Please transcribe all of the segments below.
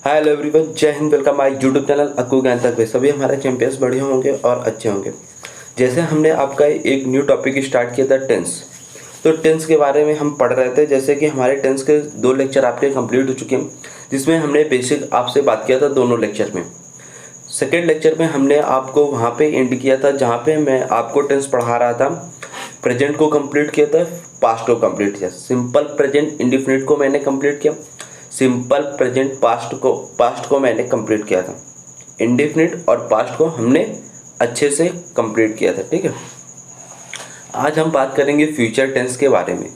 Hi hello everyone, जय Hind. Welcome my YouTube channel Akku ज्ञान तक पे। सभी हमारे चैंपियंस बढ़िया होंगे और अच्छे होंगे। जैसे हमने आपका एक न्यू टॉपिक स्टार्ट किया था टेंस, तो टेंस के बारे में हम पढ़ रहे थे। जैसे कि हमारे टेंस के 2 लेक्चर आपके कंप्लीट हो चुके हैं, जिसमें हमने बेसिक आपसे बात किया था दोनों लेक्चर में। सेकेंड लेक्चर में हमने आपको वहाँ पे एंड किया था जहाँ पे मैं आपको टेंस पढ़ा रहा था। प्रेजेंट को कंप्लीट किया था, पास्ट को कंप्लीट किया। सिंपल प्रेजेंट इंडेफिनिट को मैंने कंप्लीट किया, सिंपल प्रेजेंट पास्ट को मैंने कंप्लीट किया था। इंडेफिनिट और पास्ट को हमने अच्छे से कंप्लीट किया था। ठीक है, आज हम बात करेंगे फ्यूचर टेंस के बारे में।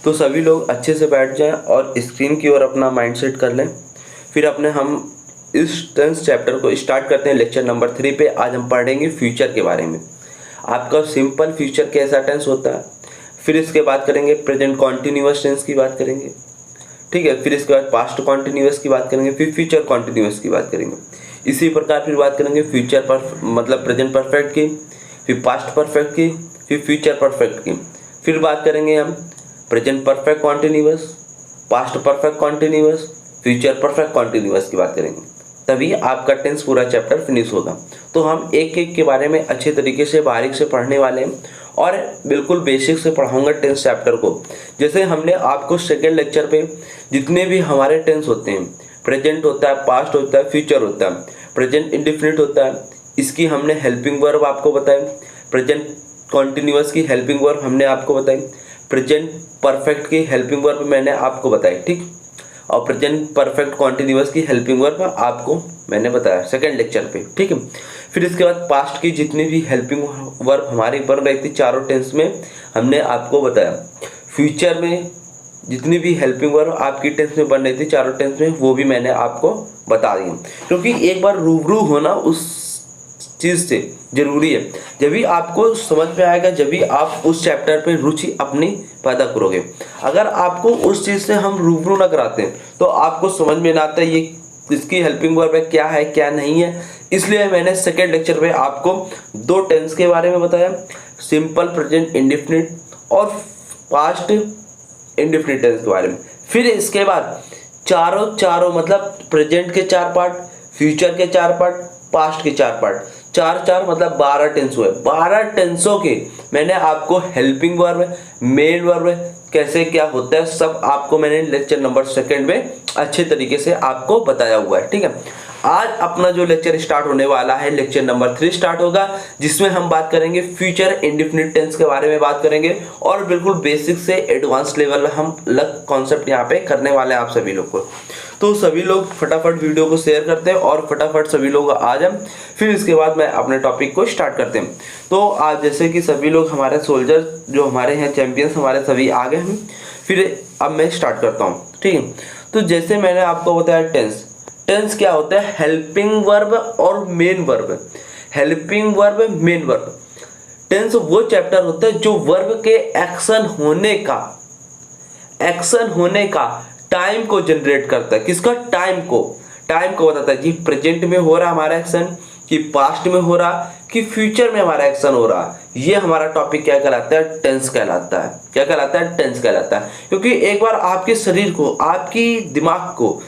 तो सभी लोग अच्छे से बैठ जाएं और स्क्रीन की ओर अपना माइंड सेट कर लें। फिर हम इस टेंस चैप्टर को स्टार्ट करते हैं। लेक्चर नंबर 3 पे आज हम पढ़ेंगे फ्यूचर के बारे में। आपका सिंपल फ्यूचर कैसा टेंस होता है, फिर इसके बाद करेंगे प्रेजेंट कॉन्टिन्यूअस टेंस की बात करेंगे। ठीक है, फिर इसके बाद पास्ट कॉन्टिन्यूअस की बात करेंगे, फिर फ्यूचर कॉन्टिन्यूअस की बात करेंगे। इसी प्रकार फिर बात करेंगे फ्यूचर मतलब प्रेजेंट परफेक्ट की, फिर पास्ट परफेक्ट की, फिर फ्यूचर परफेक्ट की। फिर बात करेंगे हम present perfect continuous, past perfect continuous, future perfect continuous की बात करेंगे। तभी आपका टेंस पूरा चैप्टर फिनिश होगा। तो हम एक एक के बारे में अच्छे तरीके से बारीक से पढ़ने वाले हैं और बिल्कुल बेसिक से पढ़ाऊंगा टेंस चैप्टर को। जैसे हमने आपको सेकेंड लेक्चर पे जितने भी हमारे टेंस होते हैं, प्रेजेंट होता है, पास्ट होता है, फ्यूचर होता है, प्रेजेंट इंडेफिनिट होता है, इसकी हमने हेल्पिंग वर्ब आपको बताई, प्रेजेंट कॉन्टिन्यूअस की हेल्पिंग वर्ब हमने आपको बताई, प्रेजेंट परफेक्ट की हेल्पिंग वर्ब मैंने आपको बताई। ठीक, और प्रेजेंट परफेक्ट कॉन्टिन्यूअस की हेल्पिंग वर्ब आपको मैंने बताया सेकेंड लेक्चर पे। ठीक है, फिर इसके बाद पास्ट की जितनी भी हेल्पिंग वर्ब हमारी बन रही थी चारों टेंस में हमने आपको बताया। फ्यूचर में जितनी भी हेल्पिंग वर्ब आपकी टेंस में बन रही थी चारों टेंस में, वो भी मैंने आपको बता दी। क्योंकि एक बार रूबरू होना उस चीज़ से ज़रूरी है। जब भी आपको समझ में आएगा, जब भी आप उस चैप्टर पे रुचि अपनी पैदा करोगे। अगर आपको उस चीज़ से हम रूबरू ना कराते हैं तो आपको समझ में ना आता ये इसकी हेल्पिंग वर्ब क्या है क्या नहीं है। इसलिए मैंने सेकेंड लेक्चर में आपको 2 टेंस के बारे में बताया, सिंपल प्रेजेंट इंडेफिनिट और पास्ट इंडेफिनिट टेंस के बारे में। फिर इसके बाद चारों मतलब प्रेजेंट के 4 पार्ट, फ्यूचर के 4 पार्ट, पास्ट के 4 पार्ट, 4 मतलब 12 टेंस हुए। 12 टेंसों के मैंने आपको हेल्पिंग वर्ब, मेन वर्ब कैसे क्या होता है सब आपको मैंने लेक्चर नंबर 2 में अच्छे तरीके से आपको बताया हुआ है। ठीक है, आज अपना जो लेक्चर स्टार्ट होने वाला है लेक्चर नंबर 3 स्टार्ट होगा, जिसमें हम बात करेंगे फ्यूचर इंडेफिनिट टेंस के बारे में बात करेंगे और बिल्कुल बेसिक से एडवांस लेवल हम अलग कॉन्सेप्ट यहाँ पे करने वाले हैं आप सभी लोग को। तो सभी लोग फटाफट वीडियो को शेयर करते हैं और फटाफट सभी लोग आ जाए। फिर इसके बाद मैं अपने टॉपिक को स्टार्ट करते हैं। तो आज जैसे कि सभी लोग हमारे सोल्जर जो हमारे हैं चैंपियंस हमारे सभी आ गए हैं। फिर अब मैं स्टार्ट करता हूँ। ठीक है, तो जैसे मैंने आपको बताया टेंस क्या होता है, हेल्पिंग वर्ब और main verb. Helping verb, main verb. Tense वो चैप्टर होता है जो वर्ब के एक्शन होने का टाइम को जनरेट करता है। किसका? टाइम को बताता है कि प्रेजेंट में हो रहा हमारा एक्शन, कि पास्ट में हो रहा, कि फ्यूचर में हमारा एक्शन हो रहा। ये हमारा टॉपिक क्या कहलाता है? टेंस कहलाता है। क्या कहलाता है? टेंस कहलाता है। क्योंकि एक बार आपके शरीर को, आपकी दिमाग को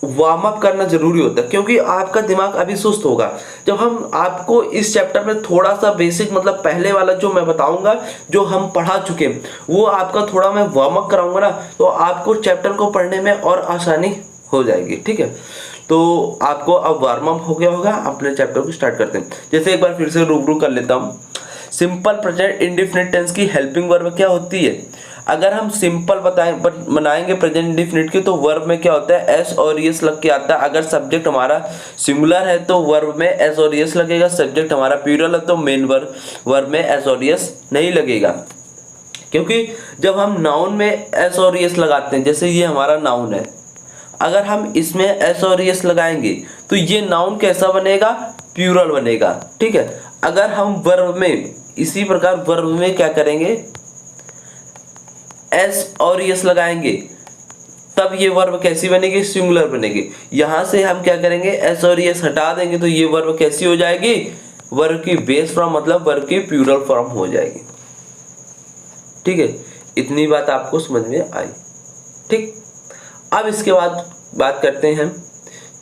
वार्म अप करना जरूरी होता है, क्योंकि आपका दिमाग अभी सुस्त होगा। जब हम आपको इस चैप्टर में थोड़ा सा बेसिक मतलब पहले वाला जो मैं बताऊंगा, जो हम पढ़ा चुके हैं, वो आपका थोड़ा मैं वार्म अप कराऊंगा ना, तो आपको चैप्टर को पढ़ने में और आसानी हो जाएगी। ठीक है, तो आपको अब वार्म अप हो गया होगा, अपने चैप्टर को स्टार्ट करते हैं। जैसे एक बार फिर से रूबरू कर लेता हूँ। सिंपल प्रेजेंट इंडेफिनिट टेंस की हेल्पिंग वर्ब क्या होती है? अगर हम सिंपल बनाएंगे प्रेजेंट इंडेफिनिट की, तो वर्ब में क्या होता है? एस और एस लग के आता है। अगर सब्जेक्ट हमारा सिंगुलर है तो वर्ब में एस और एस लगेगा, सब्जेक्ट हमारा प्लूरल है तो मेन वर्ब में एस और एस नहीं लगेगा। क्योंकि जब हम नाउन में एस और एस लगाते हैं, जैसे ये हमारा नाउन है, अगर हम इसमें एस और एस लगाएंगे तो ये नाउन कैसा बनेगा? प्लूरल बनेगा। ठीक है, अगर हम वर्ब में इसी प्रकार वर्ब में क्या करेंगे? एस और एस लगाएंगे, तब ये वर्ब कैसी बनेगी? सिंगुलर बनेगी। यहां से हम क्या करेंगे? एस और एस हटा देंगे तो ये वर्ब कैसी हो जाएगी? वर्ब की बेस फॉर्म मतलब वर्ब की प्लूरल फॉर्म हो जाएगी। ठीक है, इतनी बात आपको समझ में आई। ठीक, अब इसके बाद बात करते हैं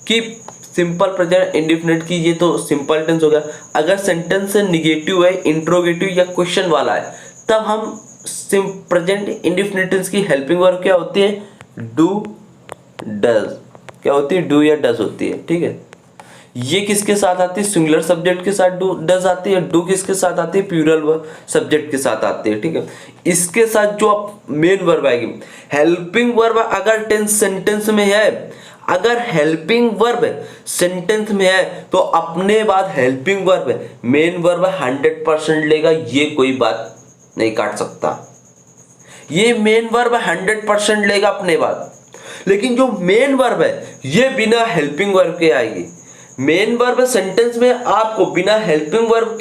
कि सिंपल प्रेजेंट इंडेफिनिट की ये तो सिंपल टेंस हो गया। अगर सेंटेंस निगेटिव है, इंट्रोगेटिव या क्वेश्चन वाला है, तब हम प्रेजेंट इंडेफिनिट टेंस की हेल्पिंग वर्ब क्या होती है, डू डज, क्या होती है, डू या डज होती है। ठीक है, ये किसके साथ आती है, सिंगुलर सब्जेक्ट के साथ डू डज आती है। डू किसके साथ आती है, प्लूरल सब्जेक्ट के साथ आती है। ठीक है, इसके साथ जो आप मेन वर्ब आएगी, हेल्पिंग वर्ब अगर टेंस सेंटेंस में है, अगर हेल्पिंग वर्ब सेंटेंस में है तो अपने बाद हेल्पिंग वर्ब मेन वर्ब 100% लेगा, ये कोई बात नहीं काट सकता। ये मेन वर्ब 100% लेगा अपने बाद। लेकिन जो मेन वर्ब है ये बिना हेल्पिंग वर्ब के आएगी। मेन वर्ब सेंटेंस में आपको बिना हेल्पिंग वर्ब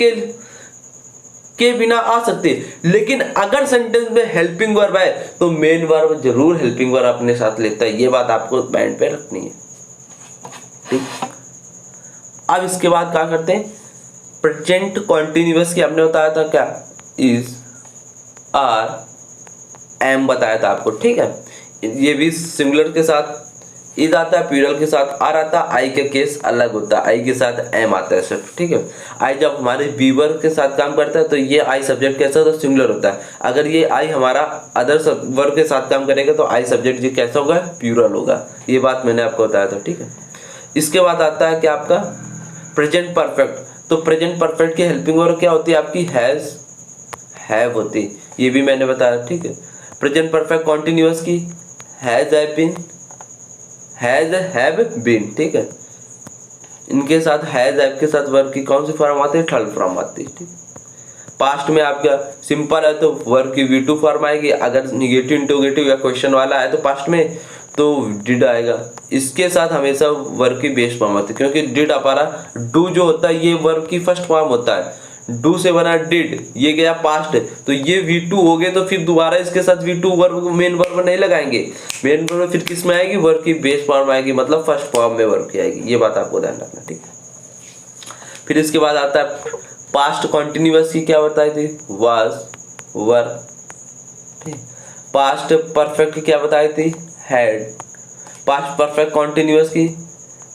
के बिना आ सकती है, लेकिन अगर सेंटेंस में हेल्पिंग वर्ब है तो मेन वर्ब जरूर हेल्पिंग वर्ब अपने साथ लेता है। ये बात आपको माइंड पे रखनी है। ठीक, अब इसके बाद क्या करते हैं, प्रेजेंट कॉन्टिन्यूअस की हमने बताया था क्या, इज, आर, एम बताया था आपको। ठीक है, ये भी सिंगुलर के साथ इज आता है, प्लूरल के साथ आर आता है। आई का केस अलग होता है, आई के साथ एम आता है सिर्फ। ठीक है, आई जब हमारे बी वर्ब के साथ काम करता है तो ये आई सब्जेक्ट कैसा होता है, सिंगुलर होता है। अगर ये आई हमारा अदर वर्ब के साथ काम करेगा तो आई सब्जेक्ट जी कैसा होगा, प्लूरल होगा। ये बात मैंने आपको बताया था। ठीक है, इसके बाद आता है क्या आपका प्रेजेंट परफेक्ट। तो प्रेजेंट परफेक्ट की हेल्पिंग वर्ब क्या होती है आपकी, हैज, हैव होती है, ये भी मैंने बताया। ठीक है, प्रेजेंट परफेक्ट कॉन्टिन्यूअस की has, have been, has, have been. ठीक है, इनके साथ हैज, हैव के साथ वर्ब की कौन सी फॉर्म आती है, थर्ड फॉर्म आती है। ठीक, पास्ट में आपका सिंपल है तो वर्ब की V2 फॉर्म आएगी। अगर निगेटिव, इंटरोगेटिव या क्वेश्चन वाला है तो पास्ट में तो डिड आएगा। इसके साथ हमेशा वर्ब की बेस फॉर्म आती है, क्योंकि डिड हमारा डू जो होता है ये वर्ब की फर्स्ट फॉर्म होता है। डू से बना डिड, ये गया पास्ट, तो ये V2 हो गए, तो फिर दोबारा इसके साथ V2 वर्ब मेन वर्ब नहीं लगाएंगे। मेन वर्ब फिर किस में आएगी, वर्ब की बेस फॉर्म आएगी, मतलब फर्स्ट फॉर्म में वर्ब की आएगी। ये बात आपको ध्यान रखना। ठीक है, फिर इसके बाद आता है पास्ट कॉन्टिन्यूअस की क्या बताई थी, वाज, वर। ठीक, पास्ट परफेक्ट की क्या बताई थी, हैड। पास्ट परफेक्ट कॉन्टिन्यूअस की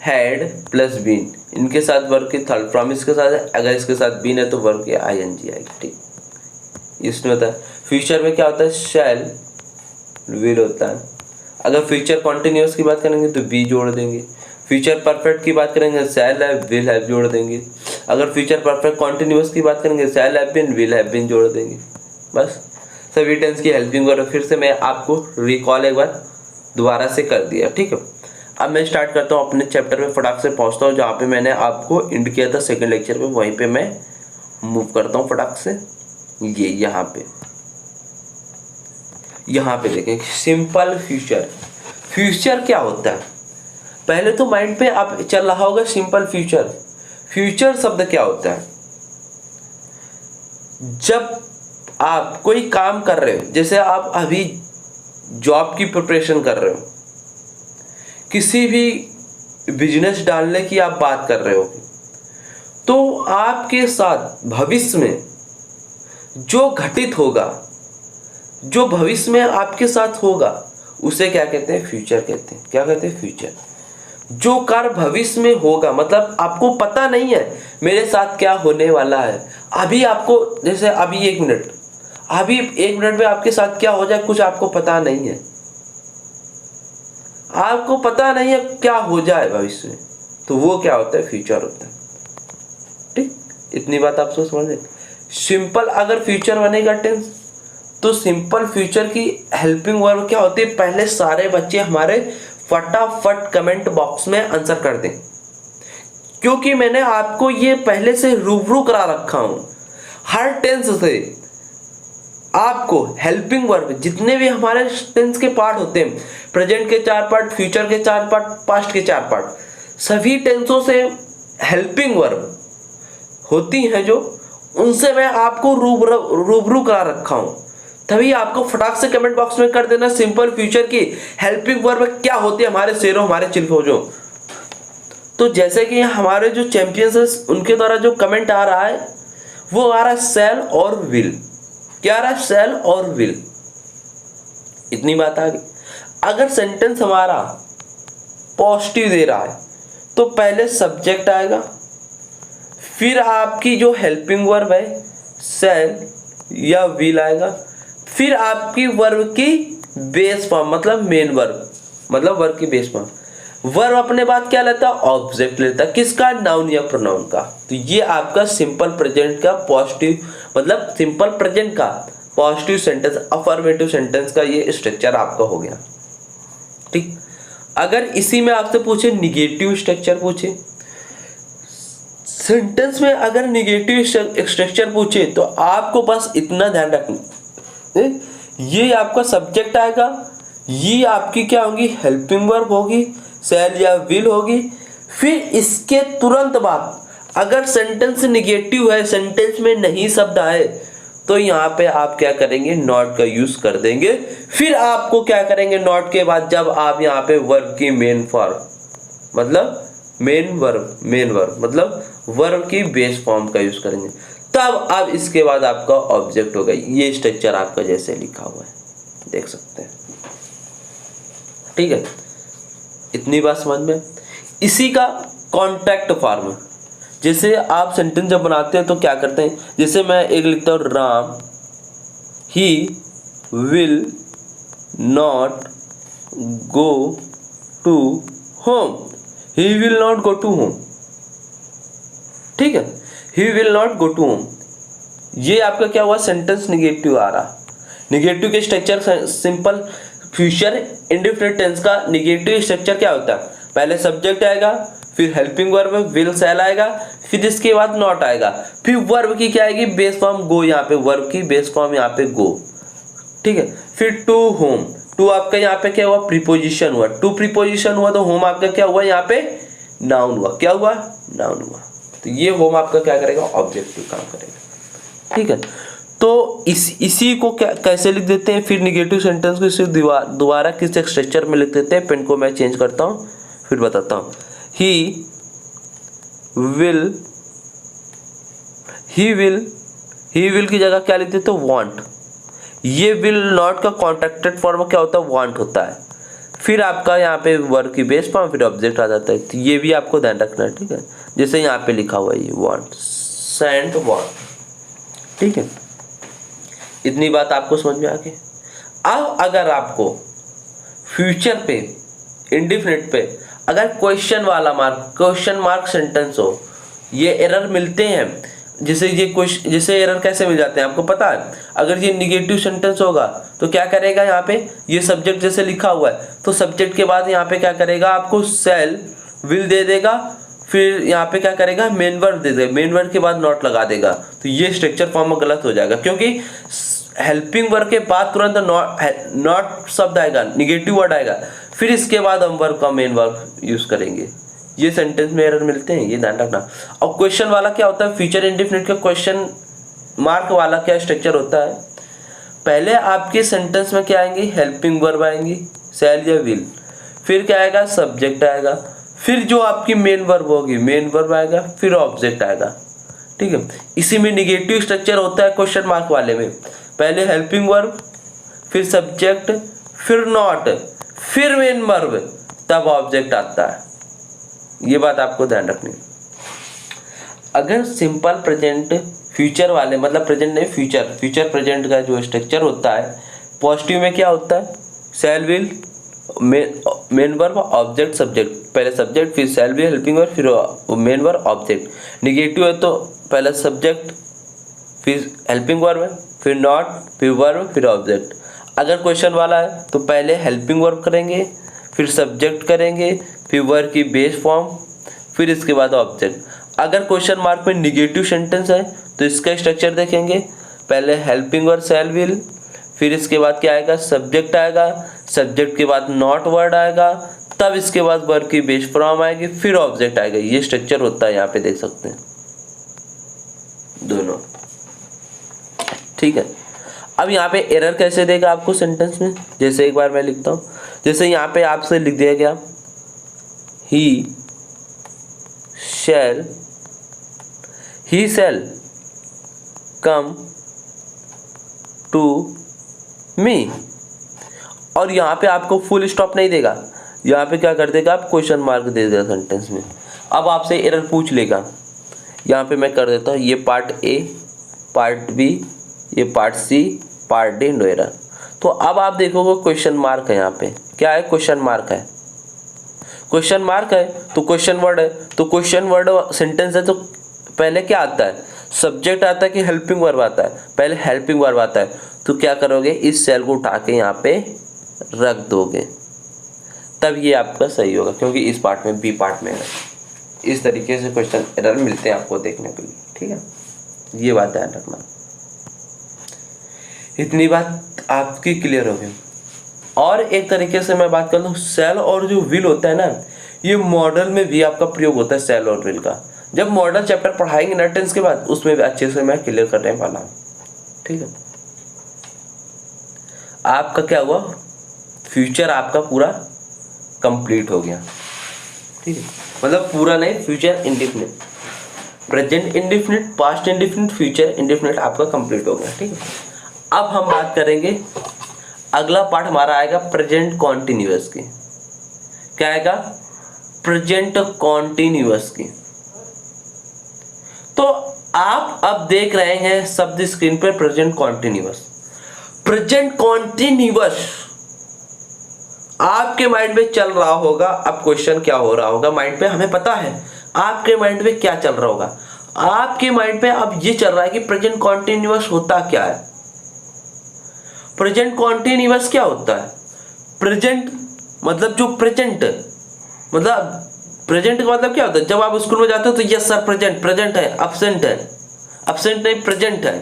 हैड प्लस बीन, इनके साथ वर्ब की थर्ड फॉर्म इसके साथ है। अगर इसके साथ बीन है तो वर्ब की आईएनजी आएगी। ठीक, इसमें होता है। फ्यूचर में क्या होता है, शैल, विल होता है। अगर फ्यूचर कॉन्टिन्यूअस की बात करेंगे तो बी जोड़ देंगे। फ्यूचर परफेक्ट की बात करेंगे शैल हैव, विल हैव जोड़ देंगे। अगर फ्यूचर परफेक्ट कॉन्टिन्यूअस की बात करेंगे shall have been, will have been जोड़ देंगे। बस सभी टेंस की हेल्पिंग वर्ब फिर से मैं आपको रिकॉल एक बार दोबारा से कर दिया। ठीक है, अब मैं स्टार्ट करता हूँ अपने चैप्टर में, फटाक से पहुँचता हूँ जहाँ पे मैंने आपको इंड किया था सेकंड लेक्चर में, वहीं पे मैं मूव करता हूँ फटाक से। ये यहाँ पे देखें सिंपल फ्यूचर। फ्यूचर क्या होता है, पहले तो माइंड पे आप चल रहा होगा सिंपल फ्यूचर। फ्यूचर शब्द क्या होता है, जब आप कोई काम कर रहे हो, जैसे आप अभी जॉब की प्रिपरेशन कर रहे हो, किसी भी बिजनेस डालने की आप बात कर रहे हो, तो आपके साथ भविष्य में जो घटित होगा, जो भविष्य में आपके साथ होगा, उसे क्या कहते हैं, फ्यूचर कहते हैं। क्या कहते हैं, फ्यूचर। जो कार्य भविष्य में होगा, मतलब आपको पता नहीं है मेरे साथ क्या होने वाला है। अभी आपको, जैसे अभी एक मिनट में आपके साथ क्या हो जाए कुछ आपको पता नहीं है, आपको पता नहीं है क्या हो जाए भविष्य में, तो वो क्या होता है, फ्यूचर होता है। ठीक, इतनी बात आप समझ लें। सिंपल अगर फ्यूचर बनेगा टेंस, तो सिंपल फ्यूचर की हेल्पिंग वर्ब क्या होती है, पहले सारे बच्चे हमारे फटाफट कमेंट बॉक्स में आंसर कर दें, क्योंकि मैंने आपको ये पहले से रूबरू करा रखा हूं। हर टेंस से आपको हेल्पिंग वर्ब, जितने भी हमारे टेंस के पार्ट होते हैं, प्रेजेंट के 4 पार्ट, फ्यूचर के 4 पार्ट, पास्ट के 4 पार्ट, सभी टेंसों से हेल्पिंग वर्ब होती हैं जो, उनसे मैं आपको रूबरू करा रखा हूं। तभी आपको फटाक से कमेंट बॉक्स में कर देना सिंपल फ्यूचर की हेल्पिंग वर्ब क्या होती है हमारे शेरों, हमारे चिलखोजों। तो जैसे कि हमारे जो चैंपियंस हैं उनके द्वारा जो कमेंट आ रहा है वो आ रहा है शैल और विल। क्या आ रहा है, शैल और विल। इतनी बात आ गई। अगर सेंटेंस हमारा पॉजिटिव दे रहा है तो पहले सब्जेक्ट आएगा, फिर आपकी जो हेल्पिंग वर्ब है शैल या विल आएगा, फिर आपकी वर्ब की बेस फॉर्म मतलब मेन वर्ब, मतलब वर्ब की बेस फॉर्म। वर्ब अपने बाद क्या लेता है, ऑब्जेक्ट लेता है, किसका, नाउन या प्रोनाउन का। तो ये आपका सिंपल प्रेजेंट का पॉजिटिव, मतलब सिंपल प्रेजेंट का पॉजिटिव सेंटेंस, अफर्मेटिव सेंटेंस का ये स्ट्रक्चर आपका हो गया। ठीक, अगर इसी में आपसे पूछे निगेटिव स्ट्रक्चर पूछे, सेंटेंस में अगर निगेटिव स्ट्रक्चर पूछे तो आपको बस इतना ध्यान रखना, ये आपका सब्जेक्ट आएगा, ये आपकी क्या होगी, हेल्पिंग वर्ब होगी, शैल या विल होगी। फिर इसके तुरंत बाद अगर सेंटेंस निगेटिव है, सेंटेंस में नहीं शब्द आए, तो यहाँ पे आप क्या करेंगे, नॉट का यूज कर देंगे। फिर आपको क्या करेंगे, नॉट के बाद जब आप यहाँ पे वर्ब की मेन फॉर्म मतलब मेन वर्ब मतलब वर्ब की बेस फॉर्म का यूज करेंगे, तब अब इसके बाद आपका ऑब्जेक्ट होगा। ये स्ट्रक्चर आपका जैसे लिखा हुआ है देख सकते हैं। ठीक है, इतनी बात समझ में। इसी का कॉन्ट्रैक्ट फॉर्म, जैसे आप सेंटेंस जब बनाते हैं तो क्या करते हैं, जैसे मैं एक लिखता हूँ, Ram he will not go to home, he will not go to home. ठीक है, he will not go to home, ये आपका क्या हुआ, सेंटेंस निगेटिव आ रहा। निगेटिव के structure, simple future indefinite tense का निगेटिव स्ट्रक्चर क्या होता है, पहले सब्जेक्ट आएगा, फिर हेल्पिंग वर्ब विल शैल आएगा, फिर इसके बाद नॉट आएगा, फिर वर्ब की क्या आएगी, बेस फॉर्म गो, यहाँ पे वर्ब की बेस फॉर्म यहाँ पे गो। ठीक है, फिर टू होम, टू आपका यहाँ पे क्या हुआ, प्रीपोजिशन हुआ, टू प्रीपोजिशन हुआ तो होम आपका क्या हुआ, यहाँ पे नाउन हुआ, क्या हुआ, नाउन हुआ। तो ये होम आपका क्या करेगा, ऑब्जेक्टिव काम करेगा। ठीक है, तो इसी को क्या कैसे लिख देते हैं, फिर निगेटिव सेंटेंस को इसे दोबारा किस स्ट्रक्चर में लिख देते हैं, पेन को मैं चेंज करता हूँ फिर बताता हूँ। ही विल की जगह क्या लिख देते हो, वांट। ये विल नॉट का कॉन्ट्रैक्टेड फॉर्म क्या होता है, वांट होता है। फिर आपका यहाँ पे वर्ब की बेस फॉर्म, फिर ऑब्जेक्ट आ जाता है। तो ये भी आपको ध्यान रखना है। ठीक है, जैसे यहाँ पे लिखा हुआ है ये वांट, सेंट वांट। ठीक है, इतनी बात आपको समझ में आ गई। अब अगर आपको फ्यूचर पे, इंडेफिनिट पे अगर क्वेश्चन मार्क सेंटेंस हो, ये एरर मिलते हैं। जैसे एरर कैसे मिल जाते हैं आपको पता है, अगर ये निगेटिव सेंटेंस होगा तो क्या करेगा, यहाँ पे ये सब्जेक्ट जैसे लिखा हुआ है तो सब्जेक्ट के बाद यहाँ पे क्या करेगा, आपको शैल विल दे देगा, फिर यहाँ पे क्या करेगा, मेन वर्ब दे देगा, मेन वर्ब के बाद नॉट लगा देगा। तो ये स्ट्रक्चर फॉर्म में गलत हो जाएगा, क्योंकि हेल्पिंग वर्ब के बाद तुरंत नॉट शब्द आएगा, निगेटिव वर्ड आएगा, फिर इसके बाद हम वर्ब का मेन वर्ब यूज करेंगे। ये सेंटेंस में एरर मिलते हैं, ये ध्यान रखना। और क्वेश्चन वाला क्या होता है, फ्यूचर इंडेफिनिट का क्वेश्चन मार्क वाला क्या स्ट्रक्चर होता है, पहले आपके सेंटेंस में क्या आएंगी, हेल्पिंग वर्ब आएंगी, शैल या विल, फिर क्या आएगा, सब्जेक्ट आएगा, फिर जो आपकी मेन वर्ब होगी, मेन वर्ब आएगा, फिर ऑब्जेक्ट आएगा। ठीक है, इसी में निगेटिव स्ट्रक्चर होता है क्वेश्चन मार्क वाले में, पहले हेल्पिंग वर्ब, फिर सब्जेक्ट, फिर नॉट, फिर मेन वर्ब, तब ऑब्जेक्ट आता है। ये बात आपको ध्यान रखनी। अगर सिंपल प्रेजेंट फ्यूचर वाले, मतलब प्रेजेंट नहीं फ्यूचर प्रेजेंट का जो स्ट्रक्चर होता है, पॉजिटिव में क्या होता है, शैल will, main verb, object, subject, पहले सब्जेक्ट, फिर शैल विल, हेल्पिंग वर्ब, फिर मेन वर्ब, ऑब्जेक्ट। निगेटिव है तो पहले सब्जेक्ट, फिर हेल्पिंग वर्ब, फिर नॉट, फिर वर्ब, फिर ऑब्जेक्ट। अगर क्वेश्चन वाला है तो पहले हेल्पिंग वर्ब करेंगे, फिर सब्जेक्ट करेंगे, फिर वर्ब की बेस फॉर्म, फिर इसके बाद ऑब्जेक्ट। अगर क्वेश्चन मार्क में निगेटिव सेंटेंस है तो इसका स्ट्रक्चर देखेंगे, पहले हेल्पिंग वर्ब शैल विल, फिर इसके बाद क्या आएगा, सब्जेक्ट आएगा, सब्जेक्ट के बाद नॉट वर्ड आएगा, तब इसके बाद वर्ब की बेस फॉर्म आएगी, फिर ऑब्जेक्ट आएगा। ये स्ट्रक्चर होता है, यहाँ पे देख सकते हैं दोनों। ठीक है, अब यहाँ पे एरर कैसे देगा आपको सेंटेंस में, जैसे एक बार मैं लिखता हूँ, जैसे यहाँ पे आपसे लिख दिया गया, ही शैल कम टू मी, और यहाँ पे आपको फुल स्टॉप नहीं देगा, यहाँ पे क्या कर देगा, आप क्वेश्चन मार्क दे देगा सेंटेंस में। अब आपसे एरर पूछ लेगा। यहाँ पे मैं कर देता हूँ ये पार्ट ए, पार्ट बी, ये part C, part D, no error. तो अब आप देखोगे क्वेश्चन मार्क है, यहाँ पे क्या है, क्वेश्चन मार्क है। क्वेश्चन मार्क है तो क्वेश्चन वर्ड है, तो क्वेश्चन वर्ड सेंटेंस है तो पहले क्या आता है, सब्जेक्ट आता है कि हेल्पिंग वर्ब आता है, पहले हेल्पिंग वर्ब आता है। तो क्या करोगे, इस सेल को उठा के यहाँ पे रख दोगे, तब ये आपका सही होगा, क्योंकि इस पार्ट में बी पार्ट में है। इस तरीके से क्वेश्चन एरर मिलते हैं आपको देखने के लिए, ठीक है, ये बात ध्यान रखना। इतनी बात आपकी क्लियर हो गई। और एक तरीके से मैं बात कर लूँ, सेल और जो विल होता है ना, ये मॉडल में भी आपका प्रयोग होता है सेल और विल का। जब मॉडल चैप्टर पढ़ाएंगे ना टेंस के बाद, उसमें भी अच्छे से मैं क्लियर करने वाला हूँ, ठीक है। आपका क्या हुआ, फ्यूचर आपका पूरा कंप्लीट हो गया, ठीक है, मतलब पूरा नहीं, future indefinite, present indefinite, past indefinite, future indefinite आपका कंप्लीट हो गया, ठीक है। अब हम बात करेंगे, अगला पार्ट हमारा आएगा प्रेजेंट कॉन्टिन्यूअस की। क्या आएगा, प्रेजेंट कॉन्टिन्यूअस की। तो आप अब देख रहे हैं शब्द स्क्रीन पे प्रेजेंट कॉन्टिन्यूअस। प्रेजेंट कॉन्टिन्यूअस आपके माइंड में चल रहा होगा, अब क्वेश्चन क्या हो रहा होगा माइंड पे, हमें पता है आपके माइंड में क्या चल रहा होगा। आपके माइंड पे अब ये चल रहा है कि प्रेजेंट कॉन्टिन्यूअस होता क्या है। प्रेजेंट कॉन्टिन्यूअस क्या होता है, प्रेजेंट मतलब जो प्रेजेंट, मतलब प्रेजेंट का मतलब क्या होता है, जब आप स्कूल में जाते हो तो यस सर प्रेजेंट, प्रेजेंट है, अब्सेंट है, अब्सेंट नहीं प्रेजेंट है,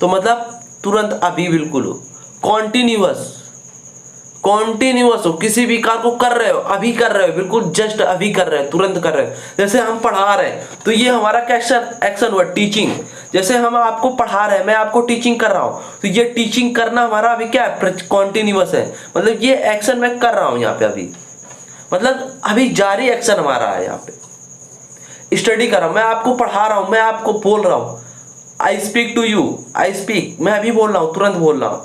तो मतलब तुरंत अभी बिल्कुल हो। कॉन्टिन्यूअस, कॉन्टिन्यूअस हो, किसी भी कार्य को कर रहे हो, अभी कर रहे हो, बिल्कुल जस्ट अभी कर रहे हो, तुरंत कर रहे हो। जैसे हम पढ़ा रहे हैं तो ये हमारा एक्शन वर्ड टीचिंग, जैसे हम आपको पढ़ा रहे हैं, मैं आपको टीचिंग कर रहा हूं, तो ये टीचिंग करना हमारा अभी क्या है, कॉन्टिन्यूअस है, मतलब ये एक्शन मैं कर रहा हूं यहाँ पे अभी, मतलब अभी जारी एक्शन हमारा है। यहाँ पे स्टडी कर रहा हूं, मैं आपको पढ़ा रहा हूं, मैं आपको बोल रहा हूं, I speak to you, I speak, मैं अभी बोल रहा हूं, तुरंत बोल रहा हूं,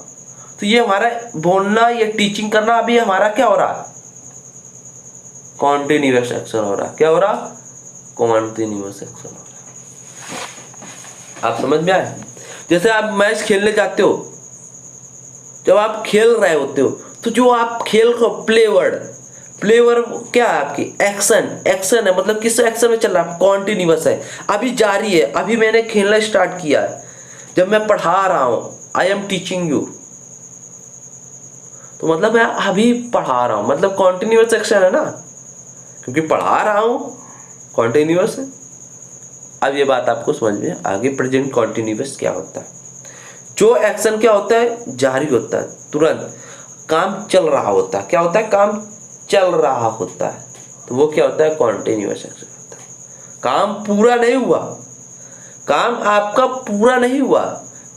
तो ये हमारा बोलना, ये टीचिंग करना अभी हमारा क्या हो रहा है, कॉन्टिन्यूअस एक्शन हो रहा है। क्या हो रहा, कॉन्टिन्यूअस एक्शन हो रहा है। आप समझ में आए, जैसे आप मैच खेलने जाते हो, जब आप खेल रहे होते हो तो जो आप खेल को प्ले वर्ड क्या है आपकी, एक्शन, एक्शन है, मतलब किस एक्शन में चल रहा है, कॉन्टिन्यूअस है, अभी जारी है, अभी मैंने खेलना स्टार्ट किया है, जब मैं पढ़ा रहा हूं, आई एम टीचिंग यू, तो मतलब मैं अभी पढ़ा रहा हूं, मतलब कॉन्टिन्यूअस एक्शन है ना, क्योंकि पढ़ा रहा हूं, कॉन्टिन्यूअस है। अब ये बात आपको समझ में आगे, प्रेजेंट कॉन्टिन्यूअस क्या होता है, जो एक्शन क्या होता है, जारी होता है, तुरंत काम चल रहा होता है। क्या होता है, काम चल रहा होता है, तो वो क्या होता है, कॉन्टिन्यूअस एक्शन होता है। काम पूरा नहीं हुआ, काम आपका पूरा नहीं हुआ,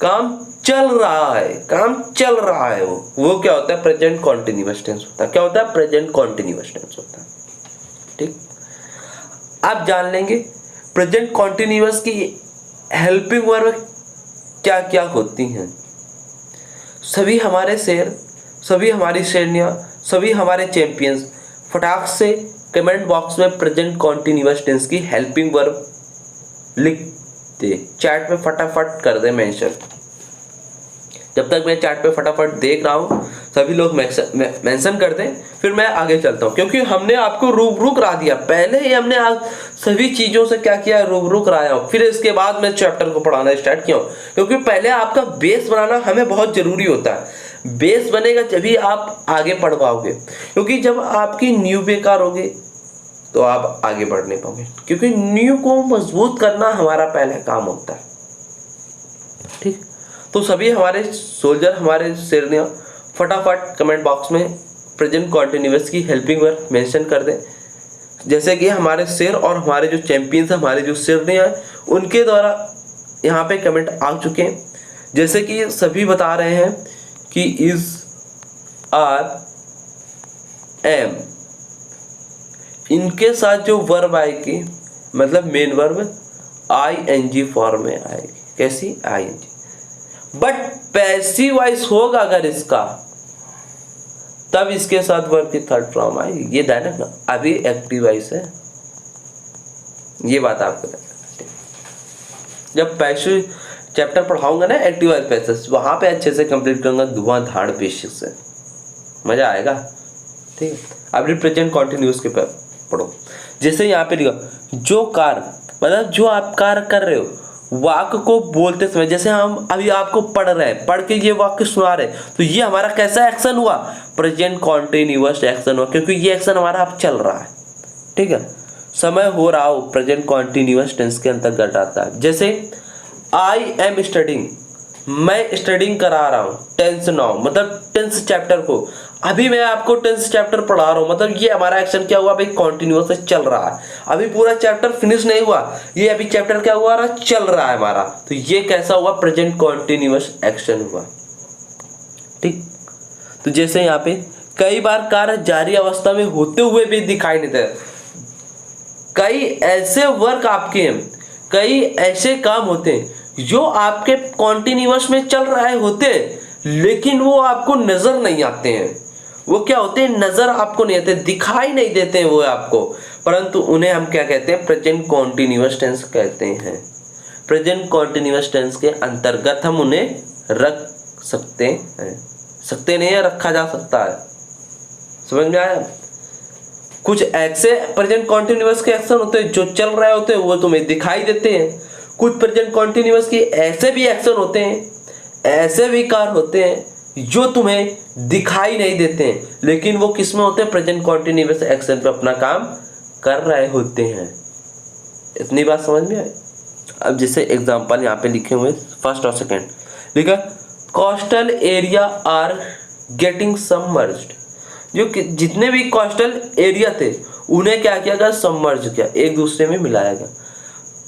काम चल रहा है, काम चल रहा है, वो क्या होता है, प्रेजेंट कॉन्टिन्यूअस टेंस होता है। क्या होता है, प्रेजेंट कॉन्टिन्यूअस टेंस होता है, ठीक। आप जान लेंगे प्रेजेंट कॉन्टिन्यूअस की हेल्पिंग वर्ब क्या क्या होती हैं। सभी हमारे शेर, सभी हमारी श्रेणियां, सभी हमारे चैंपियंस फटाक से कमेंट बॉक्स में प्रेजेंट कॉन्टिन्यूअस टेंस की हेल्पिंग वर्ब लिख दे, चैट पे फटाफट कर दे मेंशन। जब तक मैं चैट पे फटाफट देख रहा हूँ, सभी लोग मेंशन कर दें, फिर मैं आगे चलता हूँ, क्योंकि हमने आपको रूबरू करा दिया, पहले ही हमने आज सभी चीज़ों से क्या किया, रूबरू कराया हूँ, फिर इसके बाद मैं चैप्टर को पढ़ाना स्टार्ट किया हूँ, क्योंकि पहले आपका बेस बनाना हमें बहुत ज़रूरी होता है। बेस बनेगा जभी आप आगे पढ़ पाओगे, क्योंकि जब आपकी नींव बेकार होगी तो आप आगे बढ़ नहीं पाओगे, क्योंकि नींव को मजबूत करना हमारा पहला काम होता है, ठीक। तो सभी हमारे सोल्जर, हमारे शेरनियाँ फटाफट कमेंट बॉक्स में प्रेजेंट कॉन्टिन्यूअस की हेल्पिंग वर्ब मेंशन कर दें, जैसे कि हमारे शेर और हमारे जो चैंपियंस, हमारे जो शेरनियाँ हैं, उनके द्वारा यहाँ पे कमेंट आ चुके हैं। जैसे कि सभी बता रहे हैं कि इज, आर, एम, इनके साथ जो वर्ब आएगी, मतलब मेन वर्ब ING फॉर्म में आएगी। कैसी, ING। बट पैसिव वॉइस होगा अगर इसका, तब इसके साथ वर्ब की थर्ड फॉर्म आएगी। ये ध्यान रखना, अभी एक्टिव वॉइस है, ये बात आपको जब पैसिव चैप्टर पढ़ाऊंगा ना एक्टिव वॉइस पैसेज, वहाँ पे अच्छे से कंप्लीट करूंगा धुआंधार बेसिक से, मजा आएगा। ठीक है, अब रिप्रेजेंट कॉन्टिन्यूस के पढ़ो। जैसे यहाँ पे लिखा जो कार्य, मतलब जो आप कार्य कर रहे हो वाक्य को बोलते समय, जैसे हम अभी आपको पढ़ रहे हैं, पढ़ के ये वाक्य सुना रहे, तो ये हमारा कैसा एक्शन हुआ, प्रेजेंट कॉन्टिन्यूअस एक्शन हुआ, क्योंकि ये एक्शन हमारा अब चल रहा है। ठीक है, समय हो रहा हो प्रेजेंट कॉन्टिन्यूअस टेंस के अंतर्गत आता है। जैसे आई एम स्टडिंग, मैं स्टडिंग करा रहा हूँ टेंस नाउ, मतलब टेंस चैप्टर को अभी मैं आपको टेंस चैप्टर पढ़ा रहा हूँ, मतलब ये हमारा एक्शन क्या हुआ भाई, कॉन्टिन्यूअस से चल रहा है। अभी पूरा चैप्टर फिनिश नहीं हुआ, ये अभी चैप्टर क्या हुआ रहा, चल रहा है हमारा, तो ये कैसा हुआ, प्रेजेंट कॉन्टिन्यूअस एक्शन हुआ। ठीक, तो जैसे यहाँ पे कई बार कार्य जारी अवस्था में होते हुए भी दिखाई नहीं देता। कई ऐसे वर्क आपके हैं, कई ऐसे काम होते हैं जो आपके कॉन्टिन्यूअस में चल रहे होते हैं, लेकिन वो आपको नजर नहीं आते हैं। वो क्या होते हैं, नजर आपको नहीं आते, दिखाई नहीं देते हैं वो आपको, परंतु उन्हें हम क्या कहते हैं, प्रेजेंट कॉन्टिन्यूअस टेंस कहते हैं। प्रेजेंट कॉन्टिन्यूअस टेंस के अंतर्गत हम उन्हें रख सकते हैं, सकते नहीं है, रखा जा सकता है। समझ में आया? कुछ ऐसे प्रेजेंट कॉन्टिन्यूअस के एक्शन होते हैं जो चल रहे होते हैं, वो तुम्हें दिखाई देते हैं। कुछ प्रेजेंट कॉन्टिन्यूअस के ऐसे भी एक्शन होते हैं, ऐसे भी कार्य होते हैं जो तुम्हें दिखाई नहीं देते हैं, लेकिन वो किस में होते हैं, प्रेजेंट कॉन्टिन्यूअस एक्शन पे अपना काम कर रहे होते हैं। इतनी बात समझ में आई? अब जैसे एग्जांपल यहाँ पे लिखे हुए फर्स्ट और सेकंड लिखा, coastal area are getting submerged. जो जितने भी कोस्टल एरिया थे उन्हें क्या किया गया, सबमर्ज किया, एक दूसरे में मिलाया गया।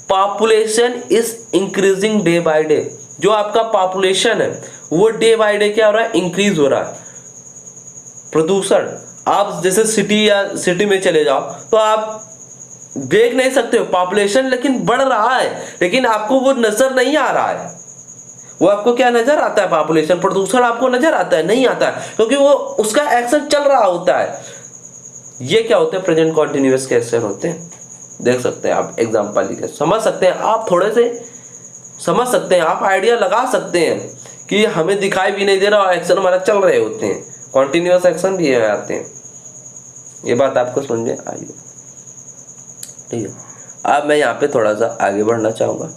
Population is increasing day by day. जो आपका पॉपुलेशन है वो डे बाय डे क्या हो रहा है, इंक्रीज हो रहा है। प्रदूषण, आप जैसे सिटी में चले जाओ तो आप देख नहीं सकते हो पॉपुलेशन, लेकिन बढ़ रहा है, लेकिन आपको वो नजर नहीं आ रहा है। वो आपको क्या नजर आता है, पॉपुलेशन, प्रदूषण आपको नजर आता है, नहीं आता है, क्योंकि वो उसका एक्शन चल रहा होता है। ये क्या होते हैं, प्रेजेंट कॉन्टिन्यूअस के एक्शन होते हैं। देख सकते हैं आप, एग्जांपल लिखे समझ सकते हैं आप, थोड़े से समझ सकते हैं आप, आइडिया लगा सकते हैं कि हमें दिखाई भी नहीं दे रहा और एक्शन हमारा चल रहे होते हैं, कॉन्टिन्यूअस एक्शन भी आते हैं। ये बात आपको समझ में आई? ठीक है, अब मैं यहाँ पे थोड़ा सा आगे बढ़ना चाहूंगा।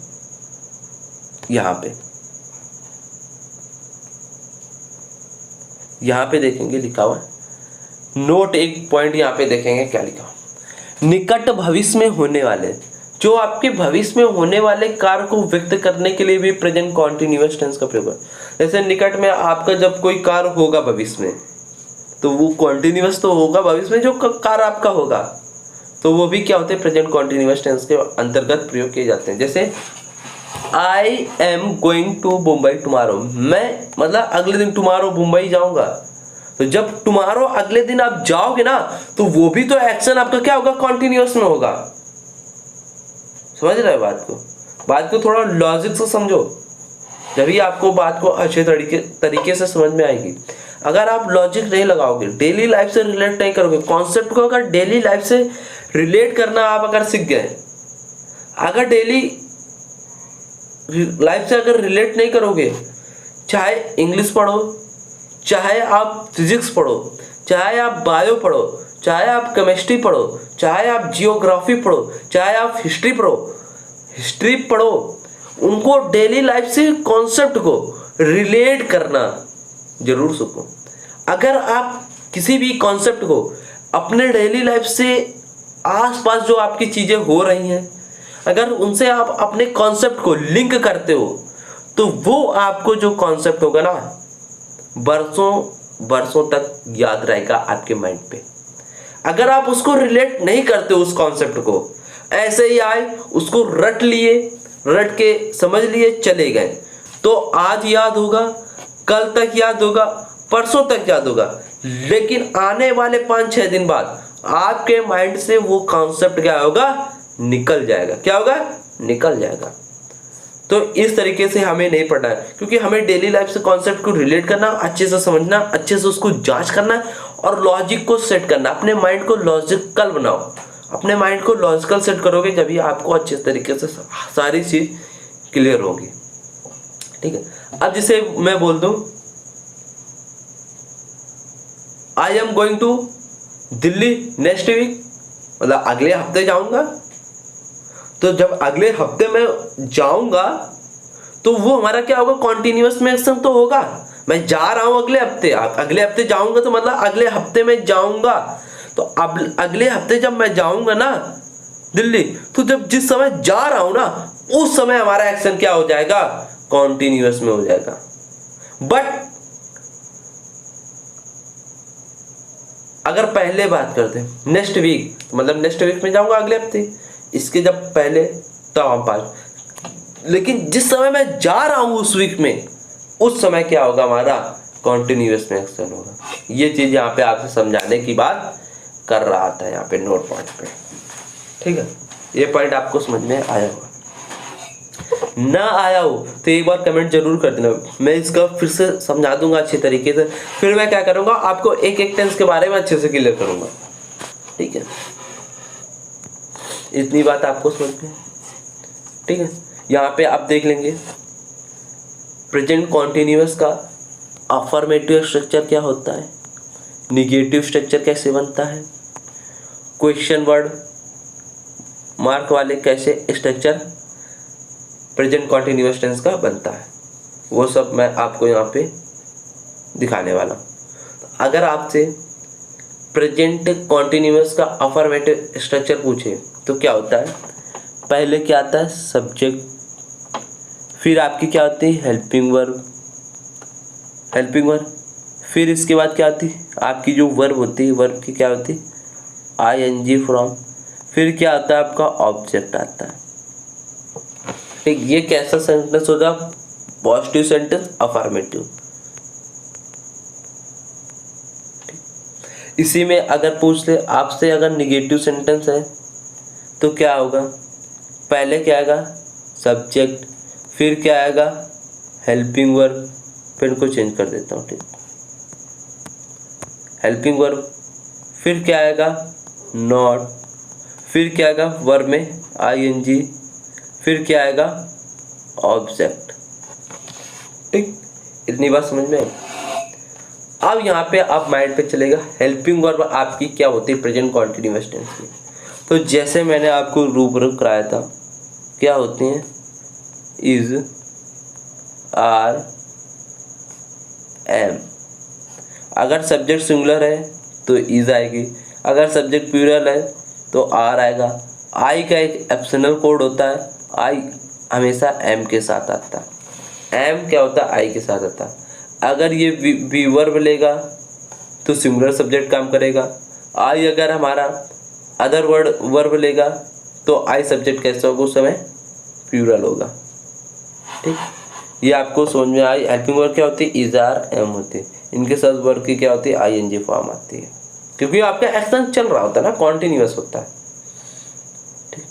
यहाँ पे देखेंगे लिखा हुआ नोट, एक पॉइंट यहाँ पे देखेंगे क्या लिखा हुआ, निकट भविष्य में होने वाले, जो आपके भविष्य में होने वाले कार्य को व्यक्त करने के लिए भी प्रेजेंट कॉन्टिन्यूअस टेंस का प्रयोग है। जैसे निकट में आपका जब कोई कार्य होगा भविष्य में, तो वो कॉन्टिन्यूअस तो होगा, भविष्य में जो कार्य आपका होगा तो वो भी क्या होते हैं, प्रेजेंट कॉन्टिन्यूअस टेंस के अंतर्गत प्रयोग किए जाते हैं। जैसे I am going to Mumbai tomorrow, मैं मतलब अगले दिन टुमारो मुंबई जाऊंगा। तो जब टुमारो अगले दिन आप जाओगे ना, तो वो भी तो एक्शन आपका क्या होगा, कॉन्टिन्यूअस में होगा। समझ रहे हो बात को थोड़ा लॉजिक से समझो, जब आपको बात को अच्छे तरीके से समझ में आएगी। अगर आप लॉजिक नहीं लगाओगे, डेली लाइफ से रिलेट नहीं करोगे, कॉन्सेप्ट को अगर डेली लाइफ से रिलेट करना आप अगर सीख गए, अगर डेली लाइफ से अगर रिलेट नहीं करोगे, चाहे इंग्लिश पढ़ो, चाहे आप फिजिक्स पढ़ो, चाहे आप बायो पढ़ो, चाहे आप केमिस्ट्री पढ़ो, चाहे आप जियोग्राफी पढ़ो, चाहे आप हिस्ट्री पढ़ो, उनको डेली लाइफ से कॉन्सेप्ट को रिलेट करना जरूर सीखो। अगर आप किसी भी कॉन्सेप्ट को अपने डेली लाइफ से आसपास जो आपकी चीजें हो रही हैं, अगर उनसे आप अपने कॉन्सेप्ट को लिंक करते हो, तो वो आपको जो कॉन्सेप्ट होगा ना, बरसों तक याद रहेगा आपके माइंड पे। अगर आप उसको रिलेट नहीं करते उस कॉन्सेप्ट को, ऐसे ही आए उसको रट के समझ लिए चले गए, तो आज याद होगा, कल तक याद होगा, परसों तक याद होगा, लेकिन आने वाले 5-6 दिन बाद आपके माइंड से वो कॉन्सेप्ट क्या होगा, निकल जाएगा। क्या होगा, निकल जाएगा। तो इस तरीके से हमें नहीं पढ़ना है, क्योंकि हमें डेली लाइफ से कॉन्सेप्ट को रिलेट करना, अच्छे से समझना, अच्छे से उसको जांच करना और लॉजिक को सेट करना। अपने माइंड को लॉजिकल बनाओ, अपने माइंड को लॉजिकल सेट करोगे जब ये आपको अच्छे तरीके से सारी चीज क्लियर होगी। ठीक है, अब जैसे मैं बोल दूं I am going to Delhi next week, मतलब अगले हफ्ते जाऊंगा, तो जब अगले हफ्ते में जाऊंगा तो वो हमारा क्या होगा, कॉन्टिन्यूअस में एक्शन तो होगा। मैं जा रहा हूं अगले हफ्ते जाऊंगा, तो मतलब अगले हफ्ते में जाऊंगा। तो अब अगले हफ्ते जब मैं जाऊंगा ना दिल्ली, तो जब जिस समय जा रहा हूं ना उस समय हमारा एक्शन क्या हो जाएगा, कॉन्टिन्यूअस में हो जाएगा। बट अगर पहले बात करते हैं नेक्स्ट वीक, मतलब नेक्स्ट वीक में जाऊंगा अगले हफ्ते, इसके जब पहले तो हम पास, लेकिन जिस समय मैं जा रहा हूं उस वीक में, उस समय क्या होगा, हमारा कॉन्टिन्यूअस में एक्शन होगा। ये चीज यहाँ पे आपसे समझाने की बात कर रहा था यहाँ पे नोट पॉइंट पे। ठीक है, ये पॉइंट आपको समझ में आया होगा। ना आया हो तो एक बार कमेंट जरूर कर देना, मैं इसका फिर से समझा दूंगा अच्छे तरीके से। फिर मैं क्या करूंगा, आपको एक एक टेंस के बारे में अच्छे से क्लियर करूंगा। ठीक है, इतनी बात आपको समझ में। ठीक है, यहाँ पे आप देख लेंगे प्रेजेंट कॉन्टिन्यूअस का अफर्मेटिव स्ट्रक्चर क्या होता है, निगेटिव स्ट्रक्चर कैसे बनता है, क्वेश्चन वर्ड मार्क वाले कैसे स्ट्रक्चर प्रेजेंट कॉन्टिन्यूअस टेंस का बनता है, वो सब मैं आपको यहाँ पे दिखाने वाला हूँ। अगर आपसे प्रेजेंट कॉन्टिन्यूअस का अफर्मेटिव स्ट्रक्चर पूछे तो क्या होता है, पहले क्या आता है, सब्जेक्ट, फिर आपकी क्या होती है, हेल्पिंग वर्ब, फिर इसके बाद क्या आती है, आपकी जो वर्ब होती है, वर्ब की क्या होती है, ING फ्रॉम, फिर क्या आता है, आपका ऑब्जेक्ट आता है। ठीक, ये कैसा सेंटेंस होगा, पॉजिटिव सेंटेंस, अफर्मेटिव। इसी में अगर पूछ ले आपसे अगर निगेटिव सेंटेंस है तो क्या होगा, पहले क्या आएगा, सब्जेक्ट, फिर क्या आएगा, हेल्पिंग वर्ब, फिर इनको चेंज कर देता हूँ। ठीक, हेल्पिंग वर्ब, फिर क्या आएगा, नॉट, फिर क्या आएगा, वर्ब में ING, फिर क्या आएगा, ऑब्जेक्ट। ठीक, इतनी बात समझ में आई। अब यहाँ पे आप माइंड पे चलेगा, हेल्पिंग वर्ब आपकी क्या होती है प्रेजेंट कॉन्टिन्यूअस टेंस की। तो जैसे मैंने आपको रूबरू कराया था, क्या होती हैं, इज, आर, एम। अगर सब्जेक्ट सिंगुलर है तो इज आएगी, अगर सब्जेक्ट प्लूरल है तो आर आएगा। आई का एक ऑप्शनल कोड होता है, आई हमेशा एम के साथ आता है, एम क्या होता है, आई के साथ आता है। अगर ये वी वर्ब लेगा तो सिंगुलर सब्जेक्ट काम करेगा, आई अगर हमारा अदर वर्ब लेगा तो आई सब्जेक्ट कैसा होगा, उस समय प्लूरल होगा। ठीक, ये आपको समझ में आई। हेल्पिंग वर्ब क्या होती है, इज, आर, एम होती है, इनके साथ वर्ब की क्या होती है, ING फॉर्म आती है, क्योंकि आपका एक्शन चल रहा होता है ना, कॉन्टिन्यूअस होता है। ठीक,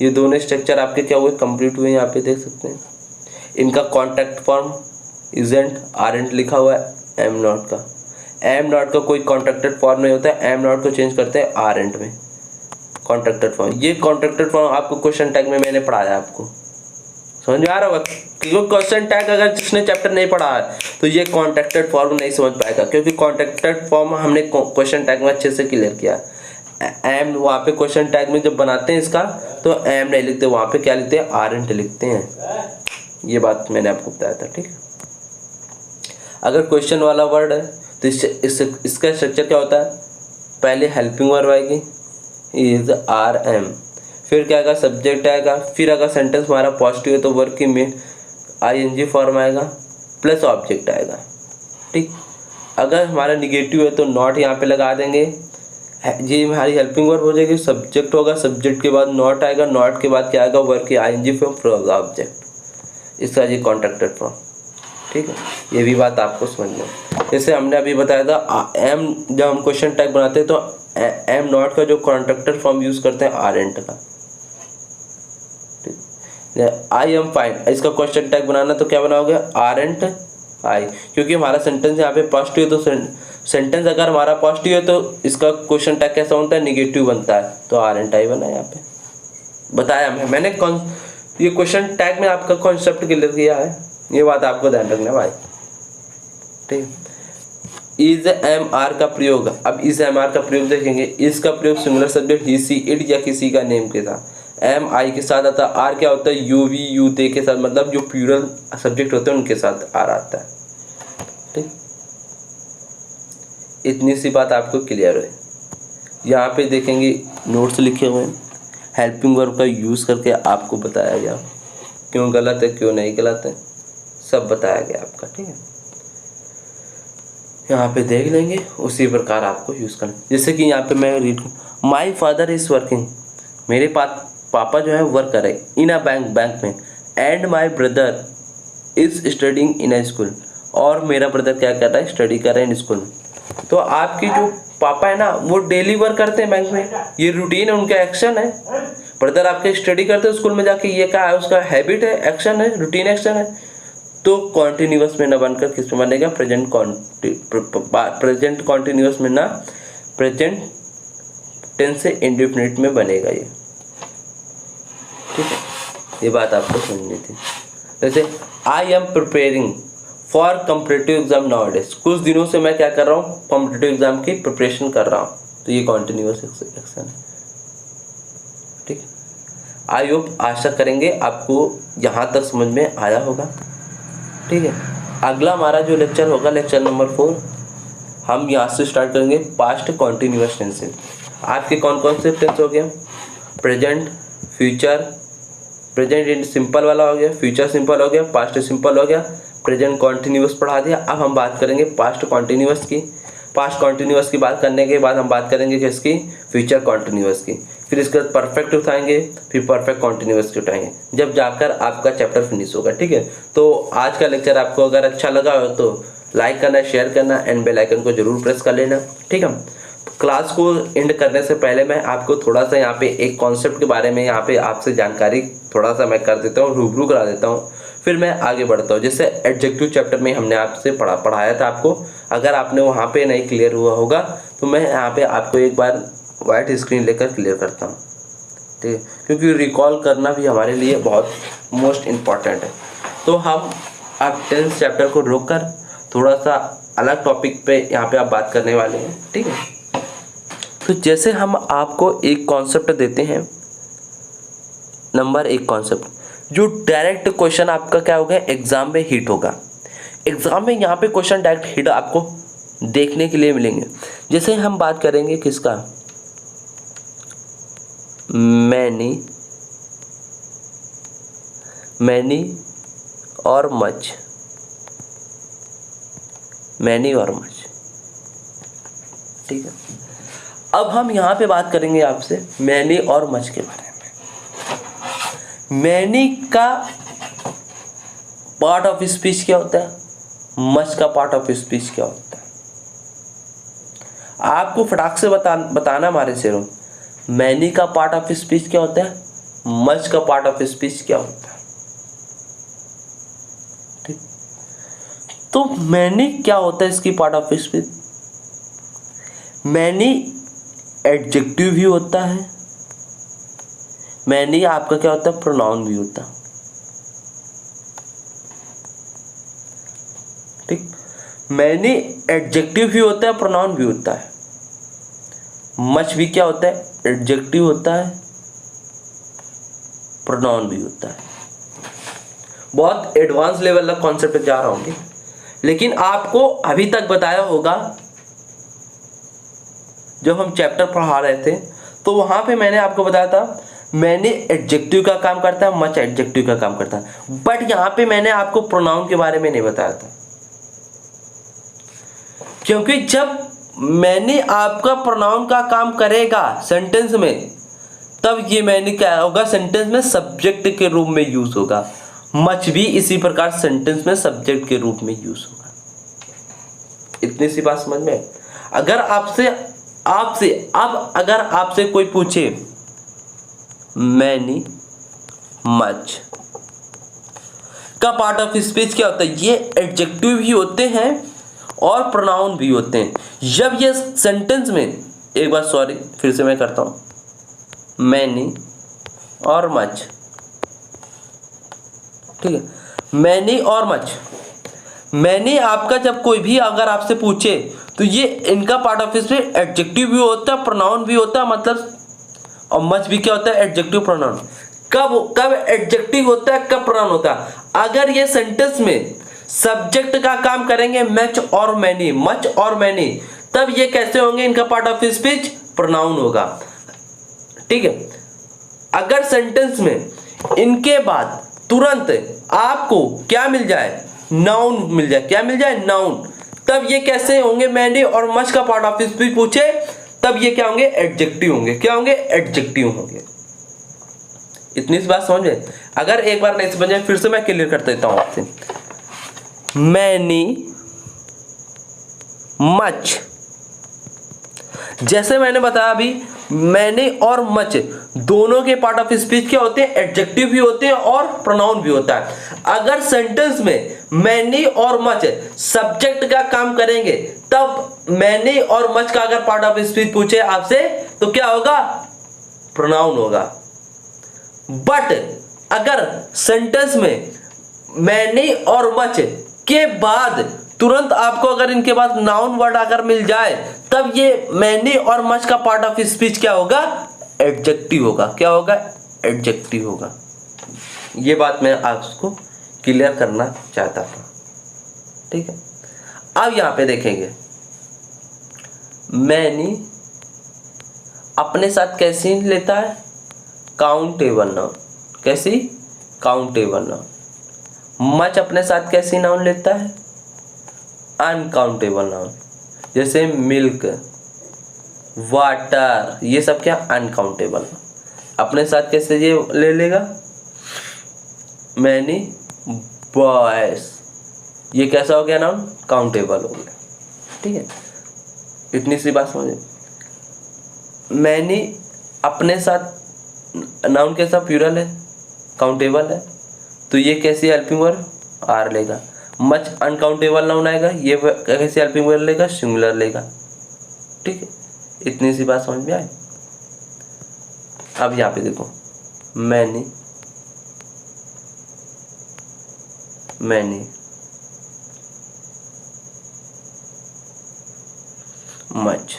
ये दोनों स्ट्रक्चर आपके क्या हुए, कंप्लीट हुए, यहाँ पे देख सकते हैं। इनका कॉन्टैक्ट फॉर्म इजेंट, आरेंट लिखा हुआ है, एम नॉट का, एम नॉट का कोई कॉन्ट्रैक्टेड फॉर्म नहीं होता है, एम नॉट को चेंज करते हैं आरेंट में, कॉन्ट्रैक्टेड फॉर्म। ये कॉन्ट्रैक्टेड फॉर्म आपको क्वेश्चन टैग में मैंने पढ़ाया, आपको समझ में आ रहा होगा। क्योंकि क्वेश्चन टैग अगर जिसने चैप्टर नहीं पढ़ा है तो ये कॉन्ट्रैक्टेड फॉर्म नहीं समझ पाएगा, क्योंकि कॉन्ट्रैक्टेड फॉर्म हमने क्वेश्चन टैग में अच्छे से क्लियर किया। एम वहाँ पे क्वेश्चन टैग में जब बनाते हैं इसका तो एम नहीं लिखते, वहाँ पे क्या लिखते हैं, आरेंट लिखते हैं। ये बात मैंने आपको बताया था। ठीक, अगर क्वेश्चन वाला वर्ड है तो इसका स्ट्रक्चर क्या होता है, पहले हेल्पिंग वर्ब आएगी, इज, आर, एम, फिर क्या आएगा, सब्जेक्ट आएगा, फिर अगर सेंटेंस हमारा पॉजिटिव है तो वर्ब की में ING फॉर्म आएगा प्लस ऑब्जेक्ट आएगा। ठीक, अगर हमारा निगेटिव है तो नॉट यहाँ पे लगा देंगे, ये हमारी हेल्पिंग वर्ब हो जाएगी, सब्जेक्ट होगा, सब्जेक्ट के बाद नॉट आएगा, नॉट के बाद क्या आएगा, वर्ब की ING फॉर्म फिर ऑब्जेक्ट, इसका ये कॉन्ट्रैक्टेड फॉर्म। ठीक है, ये भी बात आपको समझ में। जैसे हमने अभी बताया था एम, जब हम क्वेश्चन टैग बनाते हैं तो एम नॉट का जो कॉन्ट्रैक्टेड फॉर्म यूज करते हैं आरेंट का। आई एम फाइन, इसका क्वेश्चन टैग बनाना तो क्या बनाओगे, आरेंट आई, क्योंकि हमारा सेंटेंस यहाँ पे पॉजिटिव है तो सेंटेंस अगर हमारा पॉजिटिव है तो इसका क्वेश्चन टैग कैसा होता है, निगेटिव बनता है, तो आरएंट आई बना यहाँ पे बताया मैंने ये क्वेश्चन टैग में आपका कॉन्सेप्ट क्लियर किया है, ये बात आपको ध्यान रखना भाई, ठीक है। इज एम आर का प्रयोग, अब इज एम आर का प्रयोग देखेंगे, इसका प्रयोग singular subject he see it या किसी का नेम के साथ, एम आई के साथ आता है, आर क्या होता है यू वी यू दे के साथ, मतलब जो प्लूरल सब्जेक्ट होते हैं उनके साथ आर आता है, ठीक। इतनी सी बात आपको क्लियर है। यहाँ पे देखेंगे नोट्स लिखे हुए हैं, हेल्पिंग वर्ब का यूज़ करके आपको बताया गया, क्यों गलत है क्यों नहीं गलत है सब बताया गया आपका, ठीक है। यहाँ पे देख लेंगे, उसी प्रकार आपको यूज़ करना। जैसे कि यहाँ पे मैं रीड करूँ, माई फादर इज़ वर्किंग, मेरे पापा जो है वर्क कर रहे इन अ बैंक में, and my brother is studying in a school, और मेरा ब्रदर क्या कर रहा है, स्टडी कर रहे हैं इन स्कूल में। तो आपकी जो पापा है ना वो डेली वर्क करते हैं बैंक में, ये रूटीन है, उनका एक्शन है। ब्रदर आपके स्टडी करते हैं स्कूल में जाके, ये क्या है, उसका हैबिट है, एक्शन है, रूटीन एक्शन है। तो कॉन्टिन्यूअस में ना बनकर किस में बनेगा, प्रेजेंट कॉन्टिन्यूअस में ना प्रेजेंट टेंस से इंडेफिनिट में बनेगा ये, ठीक है। ये बात आपको समझनी थी। जैसे I am preparing for competitive exam nowadays, कुछ दिनों से मैं क्या कर रहा हूँ, कॉम्पिटिटिव एग्जाम की प्रिपरेशन कर रहा हूँ, तो ये कॉन्टिन्यूअस एक्शन है, ठीक है। आई होप आशा करेंगे आपको यहाँ तक समझ में आया होगा, ठीक है। अगला हमारा जो लेक्चर होगा, लेक्चर नंबर 4, हम यहाँ से स्टार्ट करेंगे पास्ट कॉन्टिन्यूअस टेंसेस। आपके कौन कौन से टेंस हो गए, present, future, present in simple वाला हो गया, फ्यूचर सिंपल हो गया, पास्ट सिंपल हो गया, प्रेजेंट कॉन्टिन्यूअस पढ़ा दिया। अब हम बात करेंगे पास्ट कॉन्टिन्यूअस की। पास्ट कॉन्टिन्यूअस की बात करने के बाद हम बात करेंगे किसकी, फ्यूचर कॉन्टिन्यूअस की। फिर इसके बाद परफेक्ट उठाएंगे, फिर परफेक्ट कॉन्टिन्यूअस की उठाएंगे, जब जाकर आपका चैप्टर फिनिश होगा, ठीक है। तो आज का लेक्चर आपको अगर अच्छा लगा हो तो लाइक करना, शेयर करना एंड बेल आइकन को जरूर प्रेस कर लेना, ठीक है। क्लास को एंड करने से पहले मैं आपको थोड़ा सा यहाँ पे एक कॉन्सेप्ट के बारे में यहाँ पे आपसे जानकारी थोड़ा सा मैं कर देता हूँ, रूबरू करा देता हूँ, फिर मैं आगे बढ़ता हूँ। जैसे एडजेक्टिव चैप्टर में हमने आपसे पढ़ाया था आपको, अगर आपने वहाँ पे नहीं क्लियर हुआ होगा तो मैं यहाँ पे आपको एक बार वाइट स्क्रीन लेकर क्लियर करता हूँ, ठीक है, क्योंकि रिकॉल करना भी हमारे लिए बहुत मोस्ट इम्पॉर्टेंट है। तो हम अब 10th चैप्टर को रोक कर थोड़ा सा अलग टॉपिक पे यहाँ पे आप बात करने वाले हैं, ठीक है। तो जैसे हम आपको एक कॉन्सेप्ट देते हैं, नंबर 1 कॉन्सेप्ट, जो डायरेक्ट क्वेश्चन आपका क्या होगा, एग्जाम में हिट होगा। एग्जाम में यहाँ पे क्वेश्चन डायरेक्ट हिट आपको देखने के लिए मिलेंगे। जैसे हम बात करेंगे किसका, मैनी और मच, मैनी और मच, ठीक है। अब हम यहाँ पे बात करेंगे आपसे मैनी और मच के बारे में। मैनी का पार्ट ऑफ स्पीच क्या होता है, मच का पार्ट ऑफ स्पीच क्या होता है, आपको फटाक से बताना हमारे शेरों। मैनी का पार्ट ऑफ स्पीच क्या होता है, मच का पार्ट ऑफ स्पीच क्या होता है, ठीक। तो मैनी क्या होता है इसकी part of speech, many adjective भी होता है, मैनी आपका क्या होता है, प्रोनाउन भी होता है, ठीक। मैनी एडजेक्टिव भी होता है, प्रोनाउन भी होता है। मच भी क्या होता है, एडजेक्टिव होता है, प्रोनाउन भी होता है। बहुत एडवांस लेवल का कॉन्सेप्ट जा रहा हूँ, लेकिन आपको अभी तक बताया होगा, जब हम चैप्टर पढ़ा रहे थे तो वहां पे मैंने आपको बताया था मैंने एडजेक्टिव का काम करता है, मच एडजेक्टिव का काम करता है, बट यहाँ पे मैंने आपको प्रोनाउन के बारे में नहीं बताया था, क्योंकि जब मैंने आपका प्रोनाउन का काम करेगा सेंटेंस में, तब ये मैंने क्या होगा, सेंटेंस में सब्जेक्ट के रूप में यूज होगा। मच भी इसी प्रकार सेंटेंस में सब्जेक्ट के रूप में यूज होगा। इतनी सी बात समझ में। अगर आपसे कोई पूछे मैनी मच का पार्ट ऑफ स्पीच क्या होता है, ये एडजेक्टिव ही होते हैं और प्रोनाउन भी होते हैं। जब ये सेंटेंस में, एक बार सॉरी फिर से मैं करता हूँ, मैनी और मच, ठीक है, मैनी और मच। मैनी आपका जब कोई भी अगर आपसे पूछे तो ये इनका पार्ट ऑफ स्पीच एडजेक्टिव भी होता है, प्रोनाउन भी होता है, मतलब, और मच भी क्या होता है, एडजेक्टिव प्रोनाउन। कब एडजेक्टिव होता है, कब प्रोनाउन होता है, अगर ये सेंटेंस में सब्जेक्ट का काम करेंगे मच और मैनी, मच और मैनी, तब ये कैसे होंगे, इनका पार्ट ऑफ स्पीच प्रोनाउन होगा, ठीक है। अगर सेंटेंस में इनके बाद तुरंत आपको क्या मिल जाए, नाउन मिल जाए, क्या मिल जाए, नाउन, तब ये कैसे होंगे, मैनी और मच का पार्ट ऑफ स्पीच पूछे तब ये क्या होंगे, एडजेक्टिव होंगे, क्या होंगे, एडजेक्टिव होंगे। इतनी सी बात समझ में। अगर एक बार नहीं समझ में फिर से मैं क्लियर कर देता हूं आपसे। मैनी मच, जैसे मैंने बताया अभी, मैनी और मच दोनों के पार्ट ऑफ स्पीच क्या होते हैं, एडजेक्टिव भी होते हैं और प्रोनाउन भी होता है। अगर सेंटेंस में मैनी और मच सब्जेक्ट का काम करेंगे तब मैनी और मच का अगर पार्ट ऑफ स्पीच पूछे आपसे तो क्या होगा, प्रोनाउन होगा। बट अगर सेंटेंस में मैनी और मच के बाद तुरंत आपको अगर इनके बाद नाउन वर्ड अगर मिल जाए तब ये मैनी और मच का पार्ट ऑफ स्पीच क्या होगा, एडजेक्टिव होगा, क्या होगा, एडजेक्टिव होगा। ये बात मैं आपको क्लियर करना चाहता था, ठीक है। अब यहां पे देखेंगे, मैनी अपने साथ कैसी लेता है, काउंटेबल नाउन, कैसी, काउंटेबल नाउन। मच अपने साथ कैसी नाउन लेता है, अनकाउंटेबल नाउन, जैसे मिल्क, वाटर, ये सब क्या, अनकाउंटेबल। अपने साथ कैसे ये ले लेगा, मैनी बॉयज, ये कैसा हो गया नाउन, काउंटेबल हो गया, ठीक है। इतनी सी बात समझे। मैनी अपने साथ नाउन कैसा, प्लूरल है, काउंटेबल है, तो ये कैसी हेल्पिंग वर्ब, आर लेगा। मच अनकाउंटेबल नाउन आएगा, ये कैसे हेल्पिंग वर्ब लेगा, सिंगुलर लेगा, ठीक है। इतनी सी बात समझ में आए। अब यहाँ पे देखो, मैनी, मैनी मच,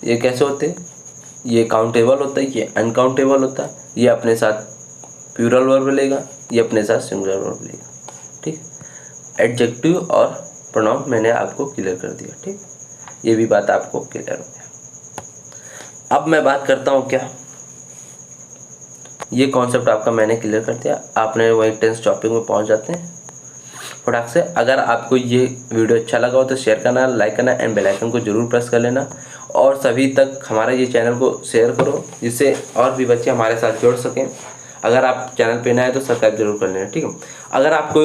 ये कैसे होते हैं, ये काउंटेबल होता है, ये अनकाउंटेबल होता है, ये अपने साथ प्लूरल वर्ब लेगा, ये अपने साथ सिंगुलर वर्ब लेगा, ठीक। एडजेक्टिव और प्रोनाउन मैंने आपको क्लियर कर दिया, ठीक। ये भी बात आपको क्लियर हो गया। अब मैं बात करता हूँ क्या, ये कॉन्सेप्ट आपका मैंने क्लियर कर दिया, आपने वही टेंस टॉपिक में पहुँच जाते हैं फटाक से। अगर आपको ये वीडियो अच्छा लगा हो तो शेयर करना, लाइक करना एंड बेल आइकन को जरूर प्रेस कर लेना, और सभी तक हमारा ये चैनल को शेयर करो जिससे और भी बच्चे हमारे साथ जुड़ सकें। अगर आप चैनल पे नए हैं तो सब्सक्राइब जरूर कर लेना, ठीक है। अगर आपको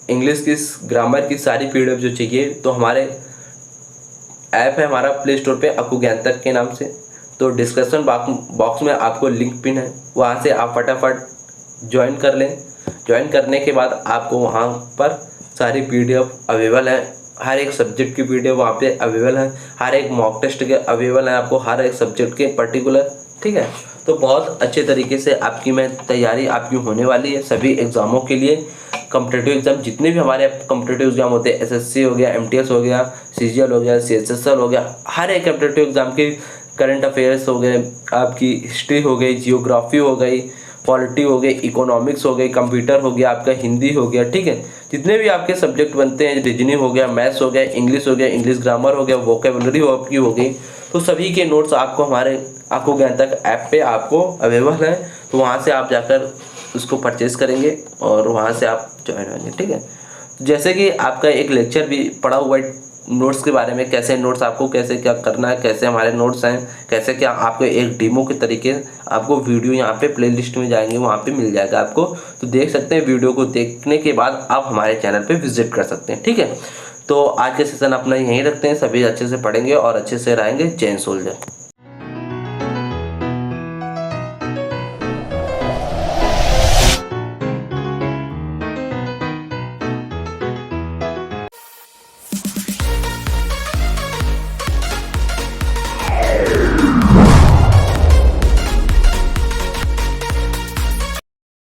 इंग्लिश की ग्रामर की सारी पीडीएफ जो चाहिए तो हमारे ऐप है हमारा प्ले स्टोर पे, अकू ज्ञानतक के नाम से, तो डिस्क्रिप्शन बॉक्स में आपको लिंक पिन है, वहाँ से आप फटाफट ज्वाइन कर लें। ज्वाइन करने के बाद आपको वहाँ पर सारी पीडीएफ अवेलेबल है, हर एक सब्जेक्ट की पीडीएफ वहाँ पे अवेलेबल है, हर एक मॉक टेस्ट के अवेलेबल है आपको, हर एक सब्जेक्ट के पर्टिकुलर, ठीक है। तो बहुत अच्छे तरीके से आपकी मैं तैयारी आपकी होने वाली है सभी एग्ज़ामों के लिए। कॉम्पिटिटिव एग्जाम जितने भी हमारे कॉम्पिटिटिव एग्जाम होते हैं, एसएससी हो गया, एमटीएस हो गया, सीजीएल हो गया, सीएचएसएल हो गया, हर एक कॉम्पिटिटिव एग्जाम की करंट अफेयर्स हो गए, आपकी हिस्ट्री हो गई, जियोग्राफी हो गई, पॉलिटी हो गई, इकोनॉमिक्स हो गई, कंप्यूटर हो गया, आपका हिंदी हो गया, ठीक है। जितने भी आपके सब्जेक्ट बनते हैं, रीजनिंग हो गया, मैथ्स हो गया, इंग्लिश हो गया, इंग्लिश ग्रामर हो गया, वोकेबलरी आपकी हो गई, तो सभी के नोट्स आपको हमारे अकू ज्ञानतक ऐप पे आपको अवेलेबल है। तो वहाँ से आप जाकर उसको परचेज करेंगे और वहाँ से आप ज्वाइन होंगे, ठीक है। जैसे कि आपका एक लेक्चर भी पढ़ा हुआ है नोट्स के बारे में, कैसे नोट्स आपको कैसे क्या करना है, कैसे हमारे नोट्स हैं, कैसे क्या, आपको एक डेमो के तरीके आपको वीडियो यहाँ पे प्लेलिस्ट में जाएंगे, वहाँ पे मिल जाएगा आपको, तो देख सकते हैं। वीडियो को देखने के बाद आप हमारे चैनल पे विजिट कर सकते हैं, ठीक है। तो आज के सेशन अपना यहीं रखते हैं, सभी अच्छे से पढ़ेंगे और अच्छे से रहेंगे। जय हिंद सोल्जर।